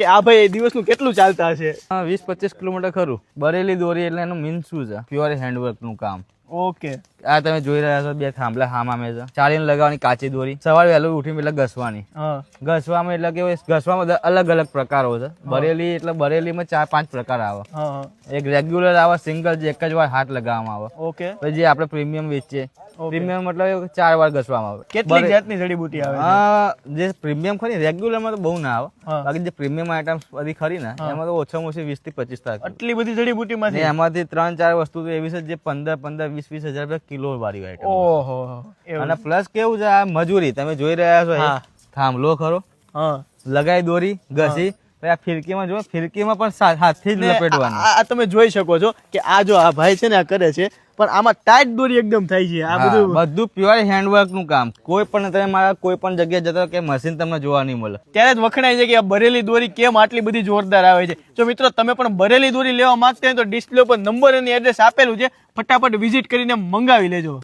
કે આ ભાઈ દિવસનું કેટલું ચાલતા હશે? 20-25 કિલોમીટર ખરું. બરેલી દોરી એટલે એનું મીન શું છે? પ્યોર હેન્ડવર્ક નું કામ. ઓકે, આ તમે જોઈ રહ્યા છો, 2 થાંભલા હામે છે. ચાલીને લગાવવાની કાચી દોરી. સવારે વહેલું ઉઠીને એટલે ઘસવાની. ઘસવામાં એટલે કે ઘસવામાં બધા અલગ અલગ પ્રકારો છે. બરેલી એટલે બરેલીમાં 4-5 પ્રકાર આવે. એક રેગ્યુલર આવે, સિંગલ, જે એક જ વાર હાથ લગાવવામાં આવે. ઓકે, પછી જે આપણે પ્રીમિયમ વેચીએ, પ્રીમિયમ મતલબ 4 વાર ઘસવામાં આવે. કેટલી જાતની જડીબુટી આવે? જે પ્રીમિયમ ખરી, રેગ્યુલરમાં તો બહુ ના આવે. બાકી જે પ્રીમિયમ આઈટમ્સ બધી ખરી ને, એમાં તો ઓછામાં ઓછી 20 થી 25 થાય. આટલી બધી જડીબુટીમાંથી એમાંથી 3-4 વસ્તુ તો એવી છે જે 15-20 હજાર રૂપિયા કિલો વાળી આઈટમ. ઓહો, અને પ્લસ કેવું છે, આ મજૂરી તમે જોઈ રહ્યા છો. થાંભલો ખરો, લગાઈ દોરી, ઘસી, આ ફિરકીમાં જો, ફિરકીમાં પણ હાથથી જ લપેટવાની. આ તમે જોઈ શકો છો કે આ જો આ ભાઈ છે ને આ કરે છે, પણ આમાં ટાઈટ દોરી એકદમ થાય છે. આ બધું પ્યોર હેન્ડવર્ક નું કામ. કોઈ પણ તમે મારા કોઈ પણ જગ્યાએ જતો કે મશીન તમને જોવા નહીં મળે. ત્યારે જ વખણાય છે કે આ બરેલી દોરી કેમ આટલી બધી જોરદાર આવે છે. જો મિત્રો તમે પણ બરેલી દોરી લેવા માંગતા હોય તો ડિસ્પ્લે પર નંબર અને એડ્રેસ આપેલું છે, ફટાફટ વિઝિટ કરીને મંગાવી લેજો.